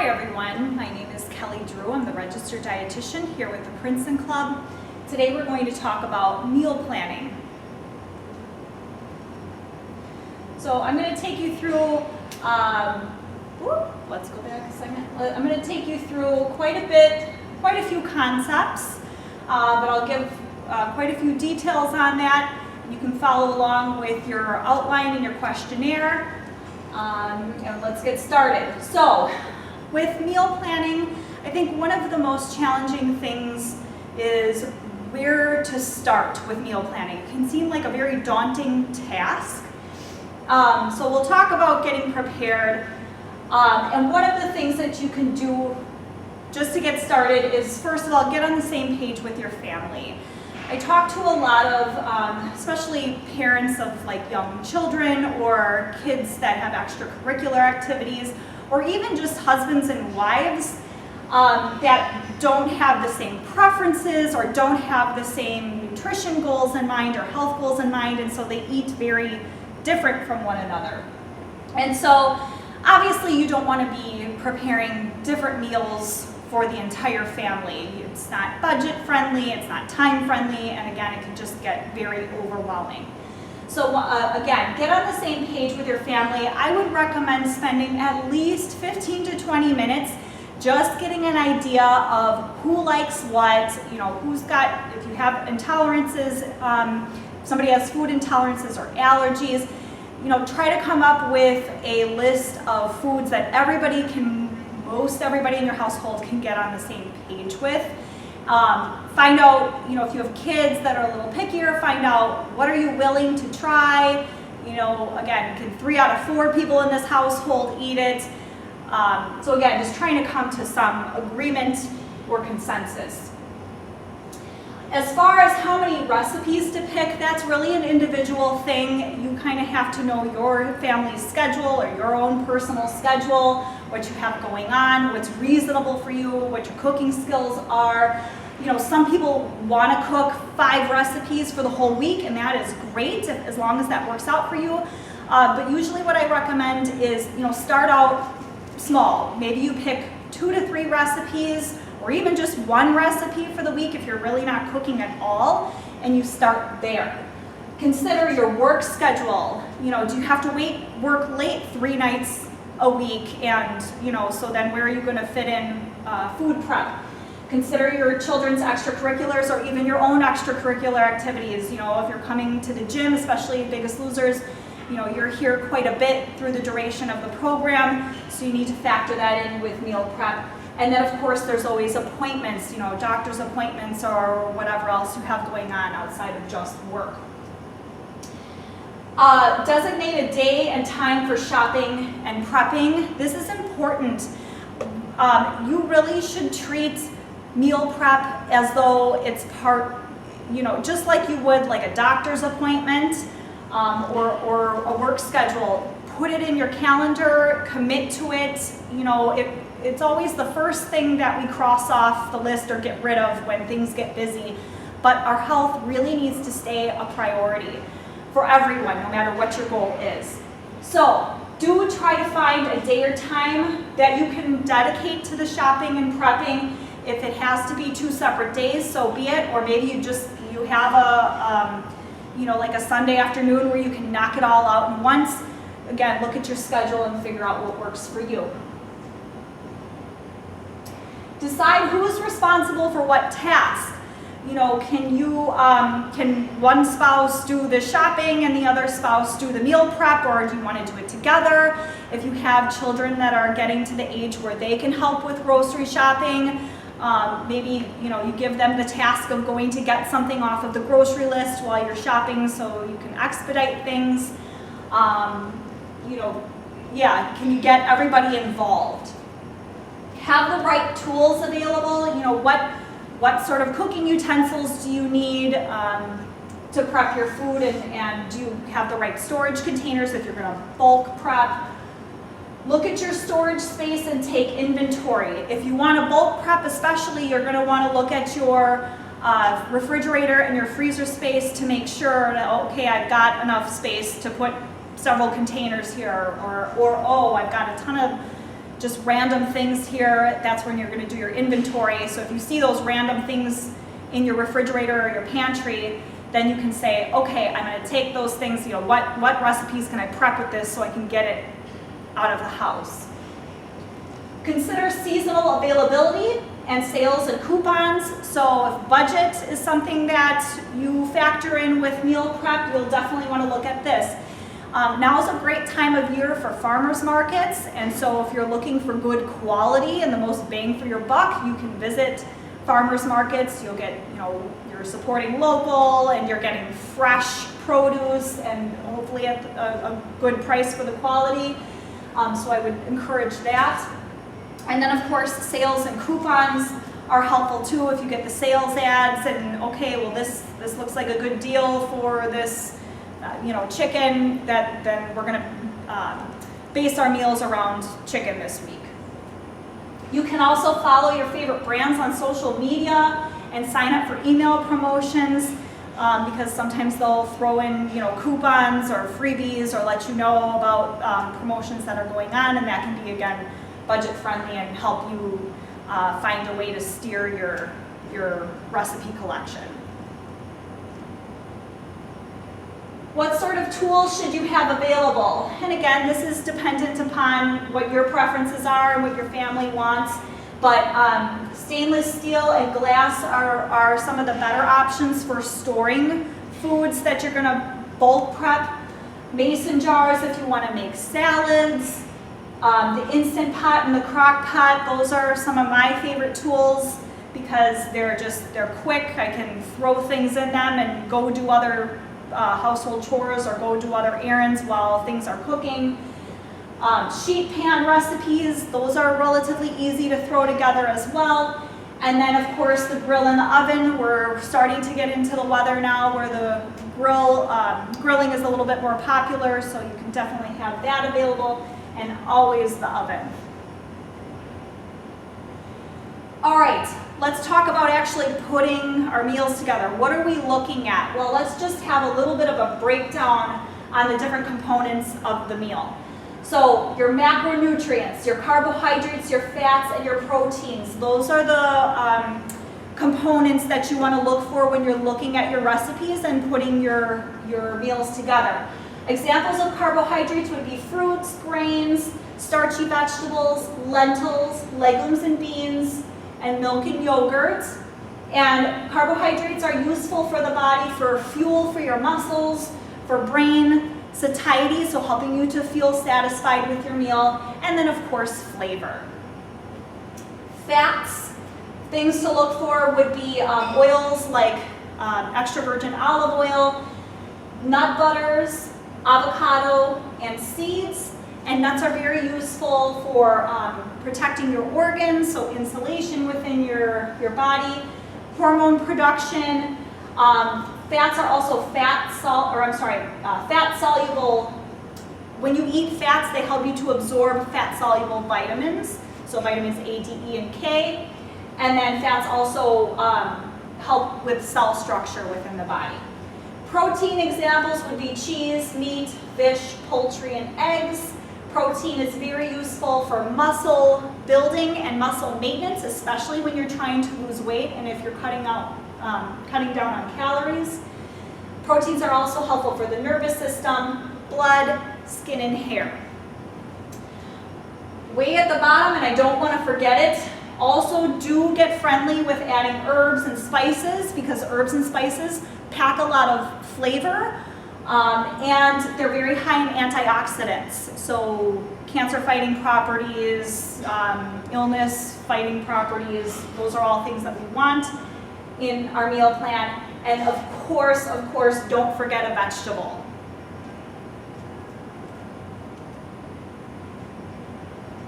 Hi everyone, my name is Kelly Drew. I'm the registered dietitian here with the Princeton Club. Today we're going to talk about meal planning. So I'm going to take you through, let's go back a second. I'm going to take you through quite a few concepts, but I'll give quite a few details on that. You can follow along with your outline and your questionnaire. And let's get started. So, with meal planning, I think one of the most challenging things is where to start with meal planning. It can seem like a very daunting task. So we'll talk about getting prepared. And one of the things that you can do just to get started is, first of all, get on the same page with your family. I talk to a lot of, especially parents of like young children or kids that have extracurricular activities, or even just husbands and wives that don't have the same preferences or don't have the same nutrition goals in mind or health goals in mind, and so they eat very different from one another. And so obviously you don't want to be preparing different meals for the entire family. It's not budget friendly, it's not time friendly, and again, it can just get very overwhelming. So again, get on the same page with your family. I would recommend spending at least 15 to 20 minutes just getting an idea of who likes what, who's got, if you have intolerances, somebody has food intolerances or allergies, try to come up with a list of foods that most everybody in your household can get on the same page with. Find out, if you have kids that are a little pickier, find out what are you willing to try. Again, can 3 out of 4 people in this household eat it? So again, just trying to come to some agreement or consensus. As far as how many recipes to pick, that's really an individual thing. You kind of have to know your family's schedule or your own personal schedule, what you have going on, what's reasonable for you, what your cooking skills are. Some people want to cook 5 recipes for the whole week, and that is great as long as that works out for you. But usually what I recommend is, start out small. Maybe you pick 2 to 3 recipes, or even just 1 recipe for the week if you're really not cooking at all, and you start there. Consider your work schedule. Do you have to work late 3 nights a week, and so then where are you going to fit in food prep? Consider your children's extracurriculars or even your own extracurricular activities. If you're coming to the gym, especially Biggest Losers, you're here quite a bit through the duration of the program, so you need to factor that in with meal prep. And then of course there's always appointments, doctor's appointments or whatever else you have going on outside of just work. Designate a day and time for shopping and prepping. This is important. You really should treat meal prep as though it's part, just like you would like a doctor's appointment or a work schedule. Put it in your calendar, commit to it. It's always the first thing that we cross off the list or get rid of when things get busy. But our health really needs to stay a priority for everyone, no matter what your goal is. So do try to find a day or time that you can dedicate to the shopping and prepping. If it has to be 2 separate days, so be it. Or maybe you have a like a Sunday afternoon where you can knock it all out in once. Again, look at your schedule and figure out what works for you. Decide who's responsible for what task. Can one spouse do the shopping and the other spouse do the meal prep, or do you want to do it together? If you have children that are getting to the age where they can help with grocery shopping, maybe you give them the task of going to get something off of the grocery list while you're shopping so you can expedite things. Can you get everybody involved? Have the right tools available. What sort of cooking utensils do you need to prep your food, and do you have the right storage containers if you're going to bulk prep? Look at your storage space and take inventory. If you want to bulk prep especially, you're going to want to look at your refrigerator and your freezer space to make sure that, okay, I've got enough space to put several containers here, or oh, I've got a ton of just random things here, that's when you're going to do your inventory. So if you see those random things in your refrigerator or your pantry, then you can say, okay, I'm going to take those things, you know, what recipes can I prep with this so I can get it out of the house. Consider seasonal availability and sales and coupons. So if budget is something that you factor in with meal prep, you'll definitely want to look at this. Now is a great time of year for farmers markets, and so if you're looking for good quality and the most bang for your buck, you can visit farmers markets. You'll get, you know, you're supporting local and you're getting fresh produce and hopefully at a good price for the quality. So I would encourage that. And then of course sales and coupons are helpful too. If you get the sales ads and okay, well this looks like a good deal for this you know, chicken, then we're going to base our meals around chicken this week. You can also follow your favorite brands on social media and sign up for email promotions because sometimes they'll throw in, you know, coupons or freebies or let you know about promotions that are going on, and that can be, again, budget friendly and help you find a way to steer your recipe collection. What sort of tools should you have available? And again, this is dependent upon what your preferences are and what your family wants, but stainless steel and glass are some of the better options for storing foods that you're going to bulk prep. Mason jars if you want to make salads. The Instant Pot and the Crock Pot, those are some of my favorite tools because they're quick. I can throw things in them and go do other household chores or go do other errands while things are cooking. Sheet pan recipes, those are relatively easy to throw together as well. And then of course the grill and the oven. We're starting to get into the weather now where the grilling is a little bit more popular, so you can definitely have that available, and always the oven. All right, let's talk about actually putting our meals together. What are we looking at? Well, let's just have a little bit of a breakdown on the different components of the meal. So your macronutrients, your carbohydrates, your fats, and your proteins, those are the components that you want to look for when you're looking at your recipes and putting your meals together. Examples of carbohydrates would be fruits, grains, starchy vegetables, lentils, legumes and beans, and milk and yogurt. And carbohydrates are useful for the body for fuel for your muscles, for brain satiety, so helping you to feel satisfied with your meal, and then of course flavor. Fats, things to look for would be oils like extra virgin olive oil, nut butters, avocado, and seeds. And nuts are very useful for protecting your organs, so insulation within your body, hormone production. Fats are also fat soluble. When you eat fats, they help you to absorb fat soluble vitamins, so vitamins A, D, E, and K. And then fats also help with cell structure within the body. Protein examples would be cheese, meat, fish, poultry, and eggs. Protein is very useful for muscle building and muscle maintenance, especially when you're trying to lose weight and if you're cutting down on calories. Proteins are also helpful for the nervous system, blood, skin, and hair. Way at the bottom, and I don't want to forget it, also do get friendly with adding herbs and spices, because herbs and spices pack a lot of flavor. And they're very high in antioxidants, so cancer-fighting properties, illness-fighting properties, those are all things that we want in our meal plan. And of course, don't forget a vegetable.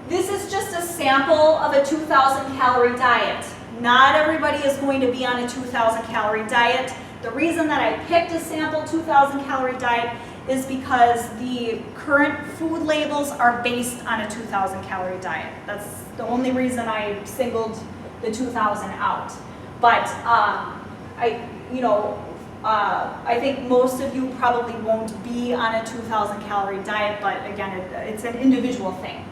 This is just a sample of a 2,000 calorie diet. Not everybody is going to be on a 2,000 calorie diet. The reason that I picked a sample 2,000 calorie diet is because the current food labels are based on a 2,000 calorie diet. That's the only reason I singled the 2,000 out. But I think most of you probably won't be on a 2,000 calorie diet, but again, it's an individual thing.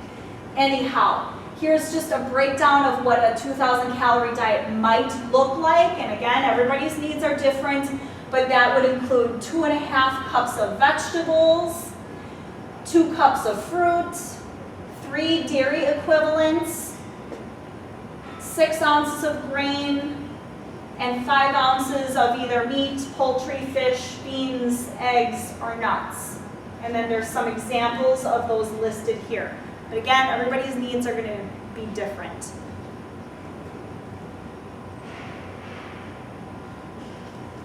Anyhow, here's just a breakdown of what a 2,000 calorie diet might look like. And again, everybody's needs are different, but that would include 2.5 cups of vegetables, 2 cups of fruit, 3 dairy equivalents, 6 ounces of grain, and 5 ounces of either meat, poultry, fish, beans, eggs, or nuts. And then there's some examples of those listed here. But again, everybody's needs are going to be different.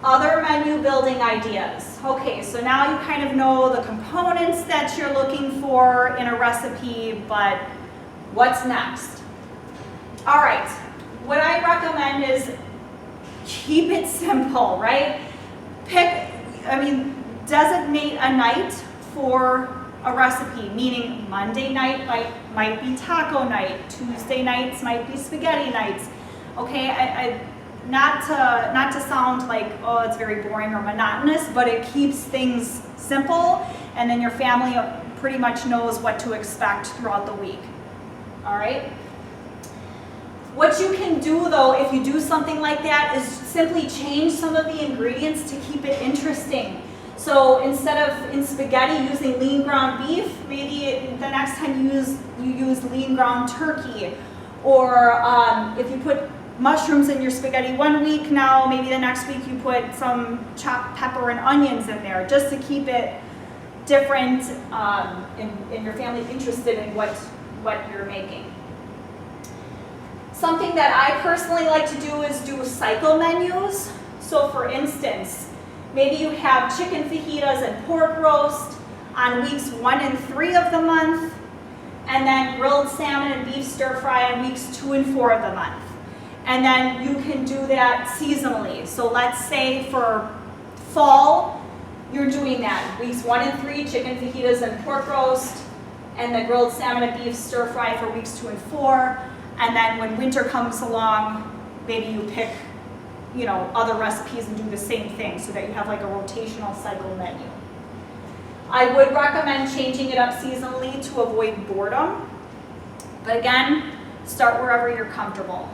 Other menu building ideas. Okay, so now you kind of know the components that you're looking for in a recipe, but what's next? All right, what I recommend is keep it simple, right? Designate a night for a recipe, meaning Monday night might be taco night, Tuesday nights might be spaghetti nights. Okay, not to sound like, oh, it's very boring or monotonous, but it keeps things simple, and then your family pretty much knows what to expect throughout the week. All right? What you can do though, if you do something like that, is simply change some of the ingredients to keep it interesting. So instead of in spaghetti using lean ground beef, maybe the next time you use lean ground turkey. Or if you put mushrooms in your spaghetti one week, now maybe the next week you put some chopped pepper and onions in there, just to keep it different and your family interested in what you're making. Something that I personally like to do is do cycle menus. So for instance, maybe you have chicken fajitas and pork roast on weeks 1 and 3 of the month, and then grilled salmon and beef stir fry on weeks 2 and 4 of the month. And then you can do that seasonally. So let's say for fall, you're doing that. Weeks 1 and 3, chicken fajitas and pork roast, and the grilled salmon and beef stir fry for weeks 2 and 4. And then when winter comes along, maybe you pick, other recipes and do the same thing so that you have like a rotational cycle menu. I would recommend changing it up seasonally to avoid boredom. But again, start wherever you're comfortable.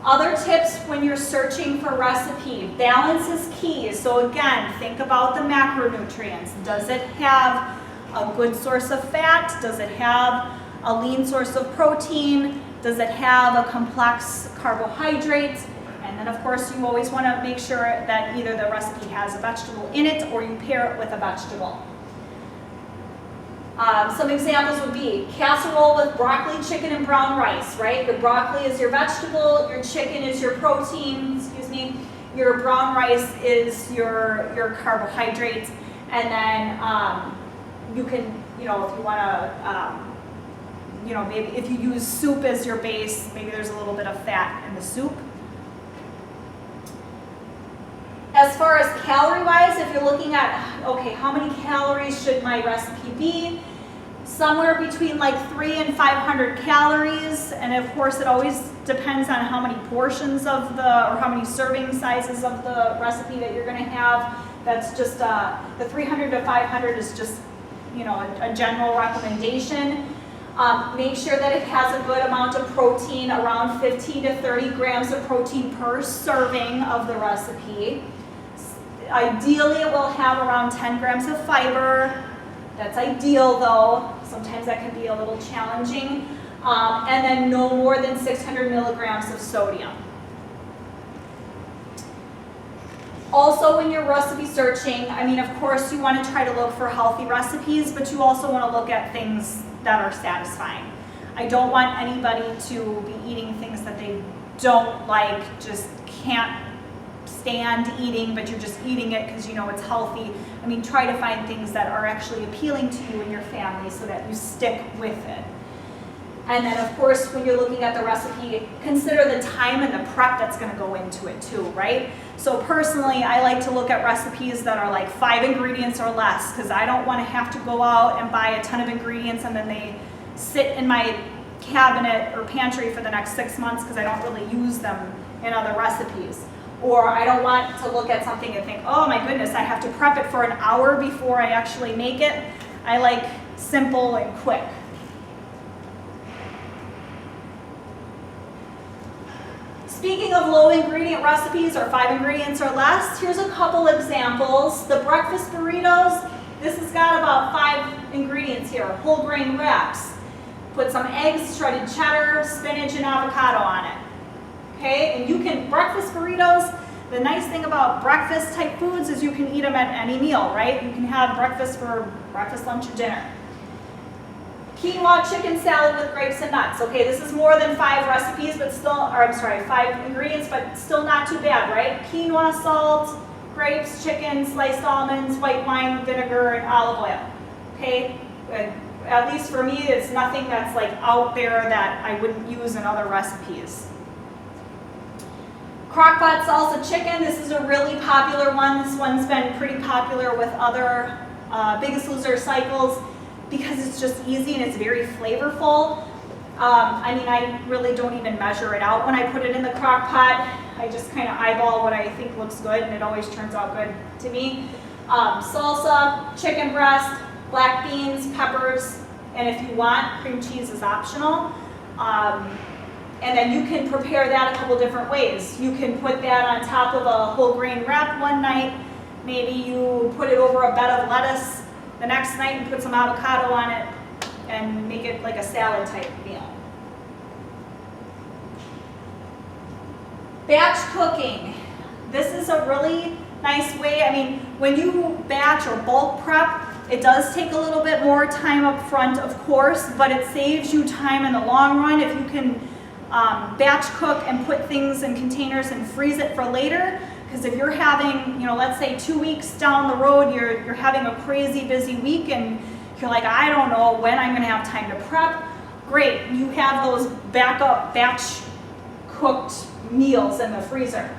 Other tips when you're searching for recipe. Balance is key. So again, think about the macronutrients. Does it have a good source of fat? Does it have a lean source of protein? Does it have a complex carbohydrate? And then of course you always want to make sure that either the recipe has a vegetable in it or you pair it with a vegetable. Some examples would be casserole with broccoli, chicken, and brown rice, right? Your broccoli is your vegetable, your chicken is your protein, your brown rice is your carbohydrate, and then you can, if you want to, maybe if you use soup as your base, maybe there's a little bit of fat in the soup. As far as calorie-wise, if you're looking at, okay, how many calories should my recipe be? Somewhere between like 300 and 500 calories, and of course it always depends on how many portions or how many serving sizes of the recipe that you're going to have. That's just, the 300 to 500 is just, a general recommendation. Make sure that it has a good amount of protein, around 15 to 30 grams of protein per serving of the recipe. Ideally, it will have around 10 grams of fiber. That's ideal though. Sometimes that can be a little challenging. And then no more than 600 milligrams of sodium. Also, when you're recipe searching, of course you want to try to look for healthy recipes, but you also want to look at things that are satisfying. I don't want anybody to be eating things that they don't like, just can't stand eating, but you're just eating it because it's healthy. Try to find things that are actually appealing to you and your family so that you stick with it. And then of course, when you're looking at the recipe, consider the time and the prep that's going to go into it too, right? So personally, I like to look at recipes that are like 5 ingredients or less, because I don't want to have to go out and buy a ton of ingredients and then they sit in my cabinet or pantry for the next 6 months because I don't really use them in other recipes. Or I don't want to look at something and think, oh my goodness, I have to prep it for an hour before I actually make it. I like simple and quick. Speaking of low ingredient recipes or 5 ingredients or less, here's a couple examples. The breakfast burritos, this has got about 5 ingredients here. Whole grain wraps. Put some eggs, shredded cheddar, spinach, and avocado on it. Okay, and you can, breakfast burritos, the nice thing about breakfast type foods is you can eat them at any meal, right? You can have breakfast for breakfast, lunch, or dinner. Quinoa chicken salad with grapes and nuts. Okay, this is more than 5 recipes, but still, or I'm sorry, 5 ingredients, but still not too bad, right? Quinoa, salt, grapes, chicken, sliced almonds, white wine, vinegar, and olive oil. Okay, at least for me, it's nothing that's like out there that I wouldn't use in other recipes. Crock-pot salsa chicken, this is a really popular one. This one's been pretty popular with other Biggest Loser cycles because it's just easy and it's very flavorful. I mean, I really don't even measure it out when I put it in the crock pot. I just kind of eyeball what I think looks good, and it always turns out good to me. Salsa, chicken breast, black beans, peppers, and if you want, cream cheese is optional. And then you can prepare that a couple different ways. You can put that on top of a whole grain wrap one night. Maybe you put it over a bed of lettuce the next night and put some avocado on it and make it like a salad type meal. Batch cooking. This is a really nice way. I mean, when you batch or bulk prep, it does take a little bit more time up front, of course, but it saves you time in the long run if you can batch cook and put things in containers and freeze it for later. Because if you're having, you know, let's say 2 weeks down the road, you're having a crazy busy week and you're like, I don't know when I'm going to have time to prep. Great, you have those backup batch cooked meals in the freezer.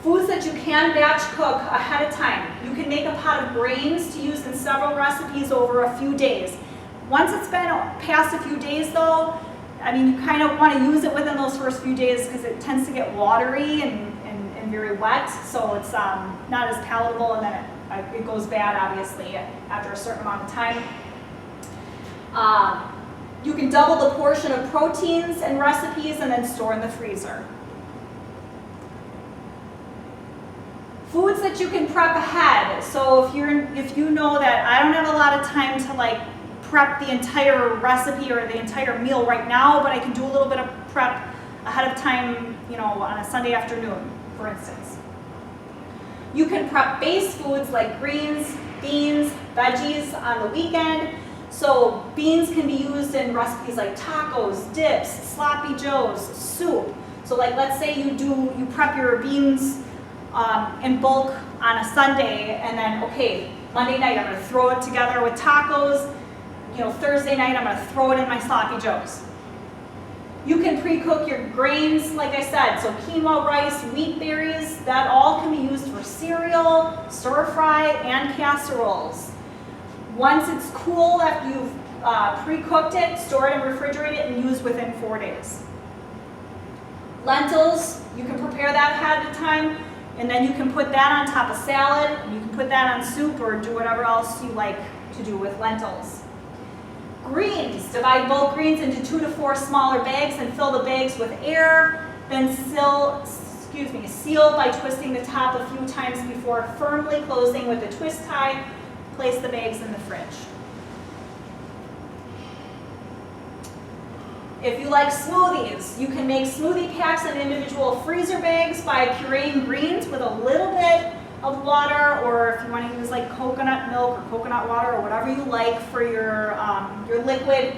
Foods that you can batch cook ahead of time. You can make a pot of grains to use in several recipes over a few days. Once it's been past a few days though, I mean, you kind of want to use it within those first few days because it tends to get watery and very wet, so it's not as palatable, and then it goes bad, obviously, after a certain amount of time. You can double the portion of proteins and recipes and then store in the freezer. Foods that you can prep ahead. So if you know that I don't have a lot of time to like prep the entire recipe or the entire meal right now, but I can do a little bit of prep ahead of time, you know, on a Sunday afternoon, for instance. You can prep base foods like greens, beans, veggies on the weekend. So beans can be used in recipes like tacos, dips, sloppy joes, soup. So like let's say you prep your beans in bulk on a Sunday, and then okay, Monday night I'm going to throw it together with tacos. You know, Thursday night I'm going to throw it in my sloppy joes. You can pre-cook your grains, like I said, so quinoa, rice, wheat berries, that all can be used for cereal, stir fry, and casseroles. Once it's cool after you've pre-cooked it, store it and refrigerate it and use within 4 days. Lentils, you can prepare that ahead of time, and then you can put that on top of salad, you can put that on soup or do whatever else you like to do with lentils. Greens, divide bulk greens into 2 to 4 smaller bags and fill the bags with air, then seal by twisting the top a few times before firmly closing with a twist tie. Place the bags in the fridge. If you like smoothies, you can make smoothie packs in individual freezer bags by pureeing greens with a little bit of water, or if you want to use like coconut milk or coconut water or whatever you like for your liquid,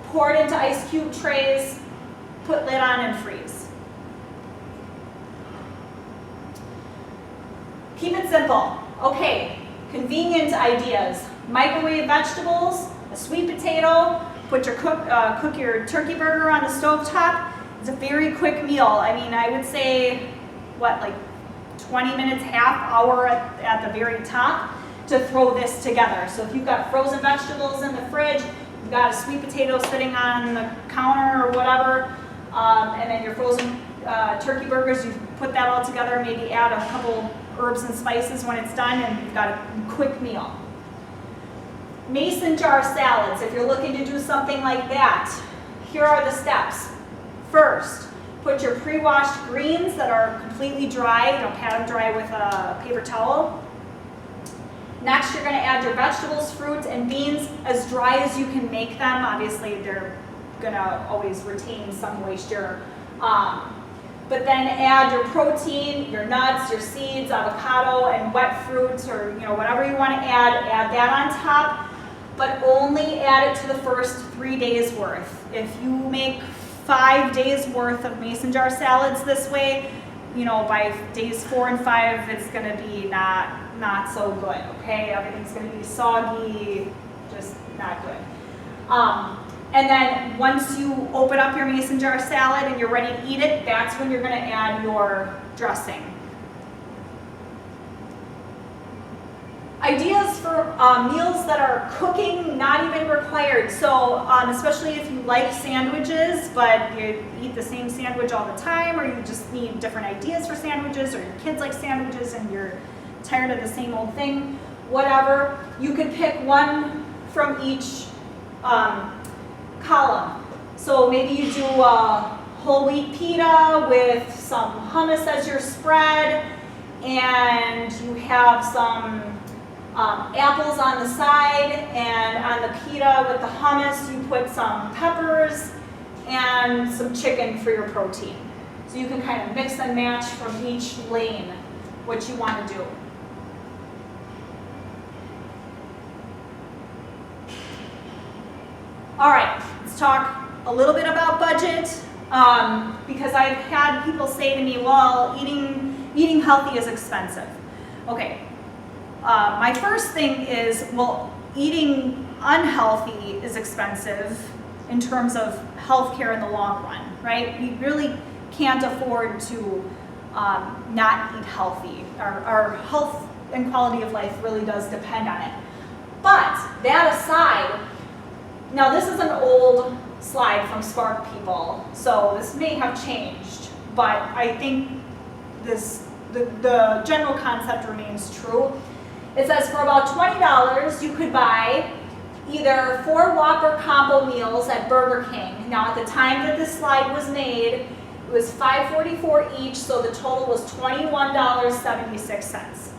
pour it into ice cube trays, put lid on and freeze. Keep it simple. Okay, convenient ideas. Microwave vegetables, a sweet potato, cook your turkey burger on the stovetop. It's a very quick meal. I mean, I would say, like 20 minutes, half hour at the very top to throw this together. So if you've got frozen vegetables in the fridge, you've got a sweet potato sitting on the counter or whatever, and then your frozen turkey burgers, you put that all together, maybe add a couple herbs and spices when it's done, and you've got a quick meal. Mason jar salads, if you're looking to do something like that, here are the steps. First, put your pre-washed greens that are completely dry, pat them dry with a paper towel. Next, you're going to add your vegetables, fruits, and beans as dry as you can make them. Obviously, they're going to always retain some moisture. But then add your protein, your nuts, your seeds, avocado, and wet fruits, or whatever you want to add that on top. But only add it to the first 3 days worth. If you make 5 days worth of mason jar salads this way, by days 4 and 5, it's going to be not so good. Okay, everything's going to be soggy, just not good. And then once you open up your mason jar salad and you're ready to eat it, that's when you're going to add your dressing. Ideas for meals that are cooking, not even required. So especially if you like sandwiches, but you eat the same sandwich all the time, or you just need different ideas for sandwiches, or your kids like sandwiches and you're tired of the same old thing, whatever, you could pick one from each column. So maybe you do a whole wheat pita with some hummus as your spread, and you have some apples on the side, and on the pita with the hummus you put some peppers and some chicken for your protein. So you can kind of mix and match from each lane what you want to do. All right, let's talk a little bit about budget, because I've had people say to me, well, eating healthy is expensive. Okay. My first thing is, well, eating unhealthy is expensive in terms of healthcare in the long run, right? We really can't afford to not eat healthy. Our health and quality of life really does depend on it. But that aside, now this is an old slide from Spark People, so this may have changed, but I think the general concept remains true. It says for about $20, you could buy either 4 Whopper combo meals at Burger King. Now, at the time that this slide was made, it was $5.44 each, so the total was $21.76.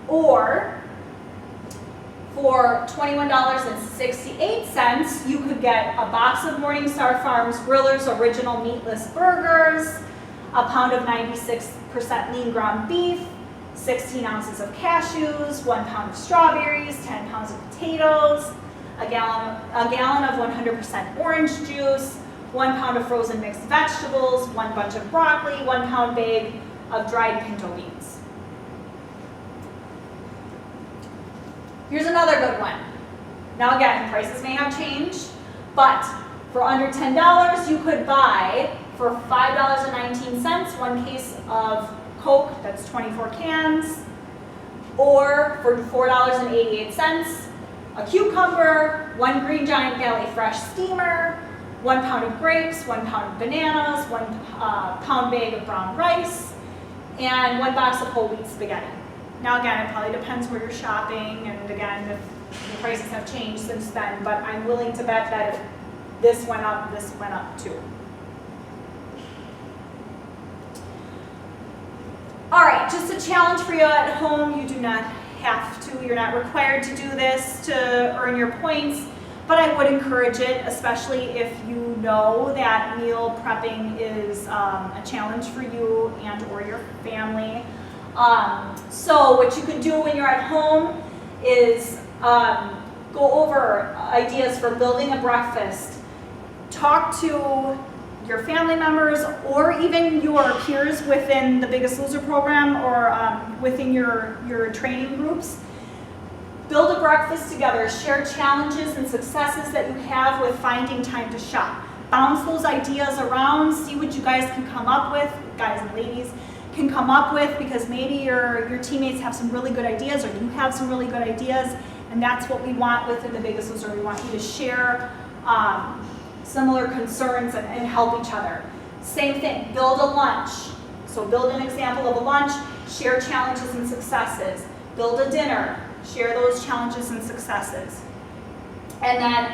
Or for $21.68, you could get a box of Morningstar Farms Grillers Original Meatless Burgers, a pound of 96% lean ground beef, 16 ounces of cashews, 1 pound of strawberries, 10 pounds of potatoes, a gallon of 100% orange juice, 1 pound of frozen mixed vegetables, 1 bunch of broccoli, 1 pound bag of dried pinto beans. Here's another good one. Now again, prices may have changed, but for under $10, you could buy for $5.19 1 case of Coke, that's 24 cans, or for $4.88, a cucumber, 1 Green Giant Valley Fresh steamer, 1 pound of grapes, 1 pound of bananas, 1 pound bag of brown rice, and 1 box of whole wheat spaghetti. Now again, it probably depends where you're shopping, and again, if the prices have changed since then, but I'm willing to bet that if this went up too. All right, just a challenge for you at home. You do not have to, you're not required to do this to earn your points, but I would encourage it, especially if you know that meal prepping is a challenge for you and or your family. So what you can do when you're at home is go over ideas for building a breakfast. Talk to your family members or even your peers within the Biggest Loser program or within your training groups. Build a breakfast together. Share challenges and successes that you have with finding time to shop. Bounce those ideas around. See what you guys can come up with, guys and ladies can come up with, because maybe your teammates have some really good ideas or you have some really good ideas, and that's what we want within the Biggest Loser. We want you to share similar concerns and help each other. Same thing, build a lunch. So build an example of a lunch, share challenges and successes. Build a dinner, share those challenges and successes. And then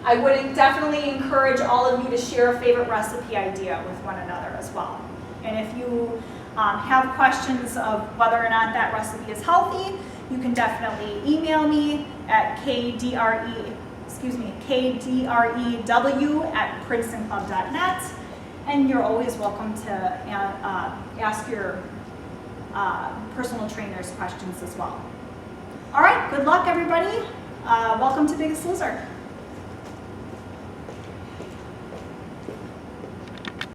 I would definitely encourage all of you to share a favorite recipe idea with one another as well. And if you have questions of whether or not that recipe is healthy, you can definitely email me at kdrew@princetonclub.net, and you're always welcome to ask your personal trainers questions as well. All right, good luck everybody. Welcome to Biggest Loser.